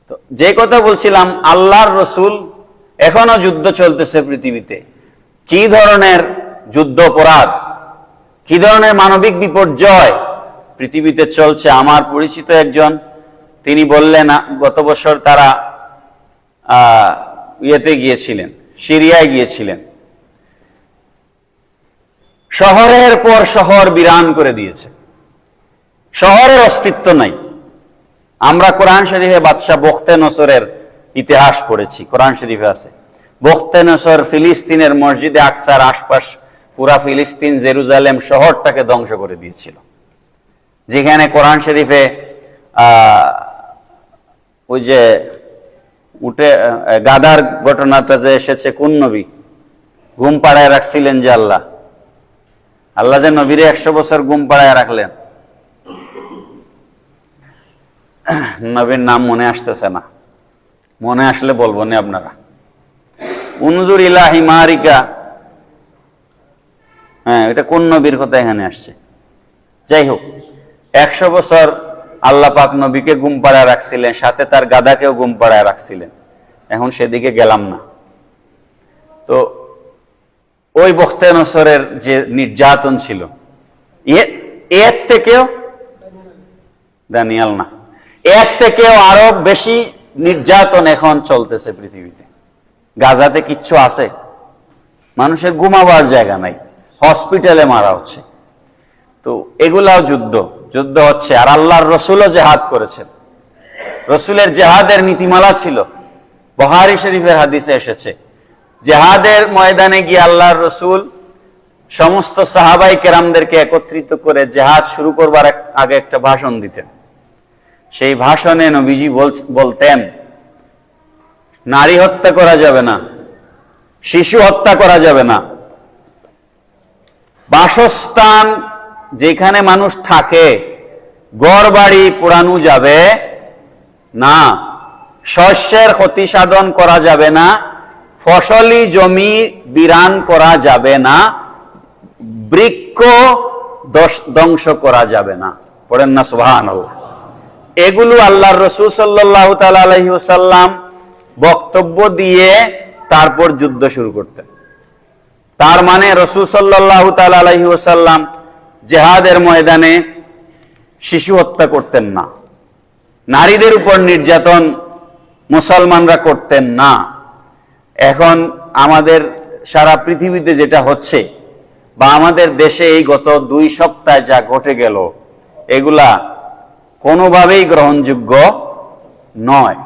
Speaker 1: তো যে কথা বলছিলাম, আল্লাহর রসুল, এখনো যুদ্ধ চলতেছে পৃথিবীতে। কি ধরনের যুদ্ধ অপরাধ, কি ধরনের মানবিক বিপর্যয় পৃথিবীতে চলছে। আমার পরিচিত একজন, তিনি বললেন গত বছর তারা ইয়েতে গিয়েছিলেন, সিরিয়ায় গিয়েছিলেন, শহরের পর শহর বিরান করে দিয়েছে, শহরের অস্তিত্ব নাই। আমরা কোরআন শরীফে বাদশাহ বখতে নসরের ইতিহাস পড়েছি, কোরআন শরীফে আছে। বখতে নসর ফিলিস্তিনের মসজিদে আকসার আশপাশ পুরা ফিলিস্তিন, জেরুজালেম শহরটাকে ধ্বংস করে দিয়েছিল। যেখানে কোরআন শরীফে ওই যে উঠে গাদার ঘটনাটা যে এসেছে, কোন নবী ঘুম পাড়ায় রাখছিলেন যে আল্লাহ যে নবীরে 100 বছর ঘুম পাড়ায় রাখলেন, নবীর নাম মনে আসতেছে না, মনে আসলে বলবো না আপনারা। উনজুর ইলা হিমারিকা, হ্যাঁ, এটা কোন নবীর কথা এখানে আসছে? যাই হোক, 100 বছর আল্লাহ পাক নবীকে ঘুম পাড়ায় রাখছিলেন, সাথে তার গাদাকেও ঘুম পাড়ায় রাখছিলেন। এখন সেদিকে গেলাম না। তো ওই বখতে নসরের যে নির্যাতন ছিল, এর থেকেও, দানিয়াল না, এর থেকেও আরো বেশি নির্যাতন এখন চলতেছে পৃথিবীতে। গাজাতে কিচ্ছু আছে? মানুষের ঘুমাবার জায়গা নাই, হসপিটালে মারা হচ্ছে। তো এগুলাও যুদ্ধ হচ্ছে। আর আল্লাহর রসুলও জেহাদ করেছেন, রসুলের জেহাদের নীতিমালা ছিল। বুখারী শরীফের হাদিসে এসেছে, জেহাদের ময়দানে গিয়ে আল্লাহর রসুল সমস্ত সাহাবাই কেরামদেরকে একত্রিত করে জেহাদ শুরু করবার আগে একটা ভাষণ দিতেন। সেই ভাষণে নবীজি বলতেন, নারী হত্যা করা যাবে না, শিশু হত্যা করা যাবে না, বাসস্থান যেখানে মানুষ থাকে ঘর বাড়ি পোড়ানো যাবে না, শস্যের ক্ষতি সাধন করা যাবে না, ফসলি জমি বিরান করা যাবে না, বৃক্ষ ধ্বংস করা যাবে না। পড়েন না সুবহানাল্লাহ। এগুলো আল্লাহর রাসূল সাল্লাল্লাহু তাআলা আলাইহি ওয়াসাল্লাম বক্তব্য দিয়ে তারপর যুদ্ধ শুরু করতেন। তার মানে রাসূল সাল্লাল্লাহু তাআলা আলাইহি ওয়াসাল্লাম জিহাদের ময়দানে শিশু হত্যা করতেন না, নারীদের উপর নির্যাতন মুসলমানরা করতেন না। এখন আমাদের সারা পৃথিবীতে যেটা হচ্ছে বা আমাদের দেশে এই গত 2 সপ্তাহে যা ঘটে গেল, এগুলা কোনোভাবেই গ্রহণযোগ্য নয়।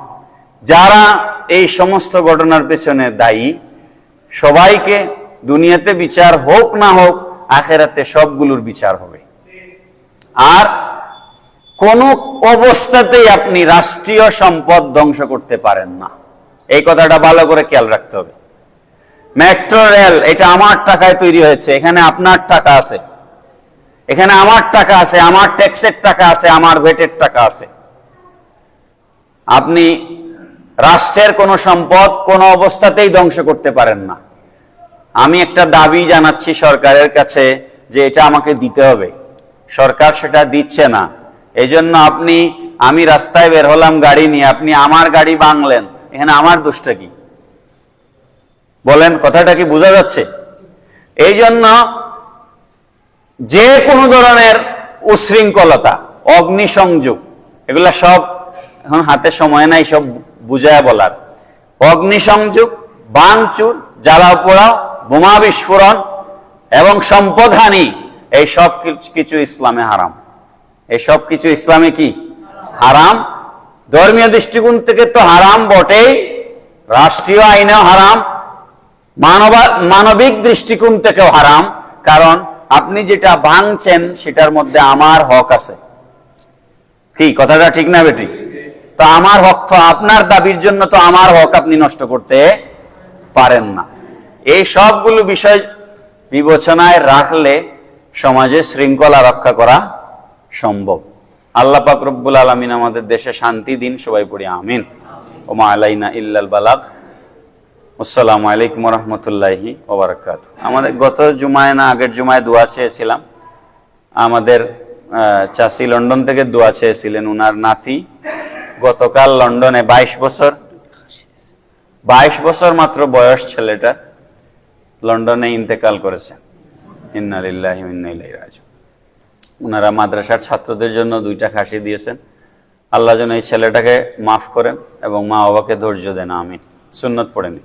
Speaker 1: যারা এই সমস্ত ঘটনার পেছনে দায়ী, সবাইকে দুনিয়াতে বিচার হোক না হোক, আখেরাতে সবগুলোর বিচার হবে। আর কোন অবস্থাতেই আপনি রাষ্ট্রীয় সম্পদ ধ্বংস করতে পারেন না, এই কথাটা ভালো করে খেয়াল রাখতে হবে। মেট্রো রেল, এটা আমার টাকায় তৈরি হয়েছে, এখানে আপনার টাকা আছে, এখানে আমার টাকা আছে, আমার ট্যাক্সের টাকা আছে, আমার ভ্যাটের টাকা আছে। আপনি রাষ্ট্রের কোন সম্পদ কোন অবস্থাতেই ধ্বংস করতে পারেন না। আমি একটা দাবি জানাচ্ছি সরকারের কাছে যে এটা আমাকে দিতে হবে, সরকার সেটা দিচ্ছে না। এজন্য আমি রাস্তায় বের হলাম গাড়ি নিয়ে, আপনি আমার গাড়ি ভাঙলেন, এখানে আমার দোষটা কি? বলেন, কথাটা কি বোঝা যাচ্ছে? এই জন্য যে কোনো ধরনের উশৃঙ্খলতা, অগ্নিসংযোগ, এগুলা সব এখন হাতে সময় নাই সব বুঝায় বলার। অগ্নিসংযোগ, ভাঙচুর, জ্বালাও পোড়াও, বোমা বিস্ফোরণ এবং সম্পদহানি, এই সব কিছু ইসলামে হারাম। এই সব কিছু ইসলামে কি হারাম? ধর্মীয় দৃষ্টিকোণ থেকে তো হারাম বটেই, রাষ্ট্রীয় আইনেও হারাম, মানবিক দৃষ্টিকোণ থেকেও হারাম। কারণ আপনি যেটা ভাঙছেন সেটার মধ্যে আমার হক আছে। কি কথাটা ঠিক না বেটি? তো আমার হক তো আপনার দাবির জন্য তো আমার হক আপনি নষ্ট করতে পারেন না। এই সবগুলো বিষয় বিবেচনায় রাখলে সমাজে শৃঙ্খলা রক্ষা করা সম্ভব। আল্লাহ পাক রব্বুল আলামিন আমাদের দেশে শান্তি দিন, সবাই পড়ি আমিন। ওমা আলাইনা ইল্লাল বালাগ। আসসালামু আলাইকুম ওয়া রাহমাতুল্লাহি ওয়া বারাকাতুহু। আমাদের গত জুমায় না আগের জুমায় দোয়া চেয়েছিলাম, আমাদের চাচি লন্ডন থেকে দোয়া চেয়েছিলেন। উনার নাতি গতকাল লন্ডনে 22 বছর মাত্র বয়স ছেলেটা, লন্ডনে ইন্তেকাল করেছে। ইন্না লিল্লাহি ওয়া ইন্না ইলাইহি রাজিউন। উনারা মাদ্রাসার ছাত্রদের জন্য 2টা খাসি দিয়েছেন। আল্লাহ যেন এই ছেলেটাকে মাফ করেন এবং মা বাবাকে ধৈর্য দেন, আমিন। সুন্নত পড়েনি।